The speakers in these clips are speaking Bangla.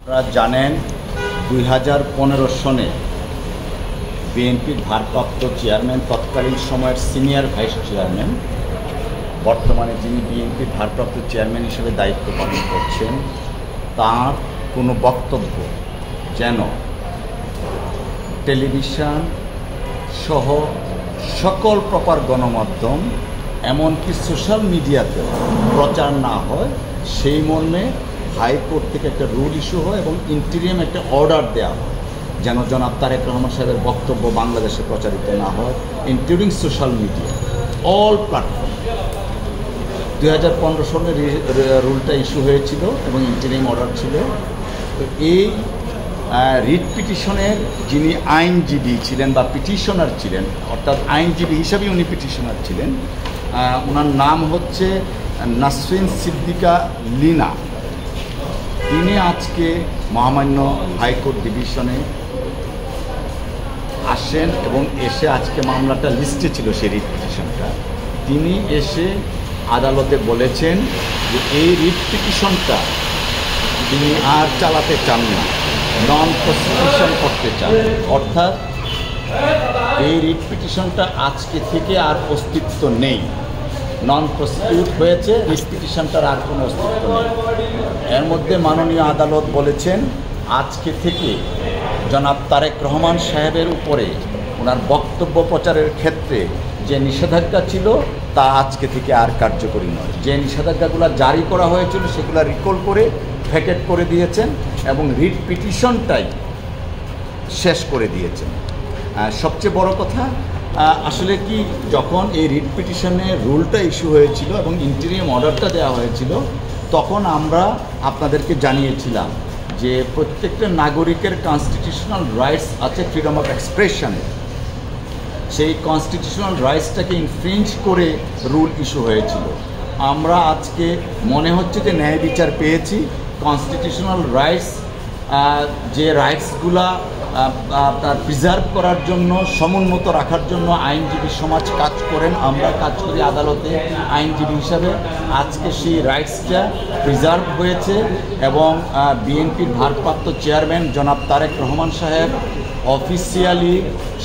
আপনারা জানেন 2015 সনে বিএনপির ভারপ্রাপ্ত চেয়ারম্যান, তৎকালীন সময়ের সিনিয়র ভাইস চেয়ারম্যান, বর্তমানে যিনি বিএনপির ভারপ্রাপ্ত চেয়ারম্যান হিসেবে দায়িত্ব পালন করছেন, তার কোনো বক্তব্য যেন টেলিভিশন সহ সকল প্রকার গণমাধ্যম এমনকি সোশ্যাল মিডিয়াতেও প্রচার না হয়, সেই মর্মে হাইকোর্ট থেকে একটা রুল ইস্যু হয় এবং ইন্টিরিয়াম একটা অর্ডার দেওয়া হয় যেন জনাব তারেক রহমান সাহেবের বক্তব্য বাংলাদেশে প্রচারিত না হয়, including social media, all platform. 2015 সনে রুলটা ইস্যু হয়েছিল এবং ইন্টিরিয়াম অর্ডার ছিল। তো এই রিট পিটিশনের যিনি আইনজীবী ছিলেন বা পিটিশনার ছিলেন, অর্থাৎ আইনজীবী হিসাবেই উনি পিটিশনার ছিলেন, ওনার নাম হচ্ছে নাসরিন সিদ্দিকা লিনা। তিনি আজকে মহামান্য হাইকোর্ট ডিভিশনে আসেন এবং এসে আজকে মামলাটা লিস্টে ছিল সেই রিট পিটিশনটা। তিনি এসে আদালতে বলেছেন যে এই রিট পিটিশনটা তিনি আর চালাতে চান না, নন প্রসিকিউশন করতে চান, অর্থাৎ এই রিট পিটিশনটা আজকে থেকে আর অস্তিত্ব নেই, নন প্রসিকিউট হয়েছে, রিট পিটিশনটার আর কোনো অস্তিত্ব নেই। এর মধ্যে মাননীয় আদালত বলেছেন আজকে থেকে জনাব তারেক রহমান সাহেবের উপরে ওনার বক্তব্য প্রচারের ক্ষেত্রে যে নিষেধাজ্ঞা ছিল তা আজকে থেকে আর কার্যকরী নয়। যে নিষেধাজ্ঞাগুলো জারি করা হয়েছিল সেগুলো রিকল করে ভ্যাকেট করে দিয়েছেন এবং রিট পিটিশনটাই শেষ করে দিয়েছেন। সবচেয়ে বড় কথা আসলে কি, যখন এই রিট পিটিশনের রুলটা ইস্যু হয়েছিল এবং ইন্টিরিয়াম অর্ডারটা দেওয়া হয়েছিল, তখন আমরা আপনাদেরকে জানিয়েছিলাম যে প্রত্যেকটা নাগরিকের কনস্টিটিউশনাল রাইটস আছে ফ্রিডম অফ এক্সপ্রেশনের। সেই কনস্টিটিউশনাল রাইটসটাকে ইনফ্রিঞ্জ করে রুল ইস্যু হয়েছিল। আমরা আজকে মনে হচ্ছে যে ন্যায় বিচার পেয়েছি। কনস্টিটিউশনাল রাইটস, যে রাইটসগুলা আপনার প্রিজার্ভ করার জন্য, সমুন্নত রাখার জন্য আইনজীবী সমাজ কাজ করেন, আমরা কাজ করি আদালতে আইনজীবী হিসাবে। আজকে সেই রাইটসটা প্রিজার্ভ হয়েছে এবং বিএনপির ভারপ্রাপ্ত চেয়ারম্যান জনাব তারেক রহমান সাহেব অফিসিয়ালি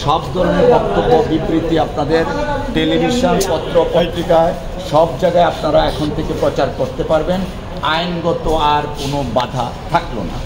সব ধরনের বক্তব্য বিবৃতি আপনাদের টেলিভিশন, পত্র পত্রিকায় সব জায়গায় আপনারা এখন থেকে প্রচার করতে পারবেন। আইনগত আর কোনো বাধা থাকলো না।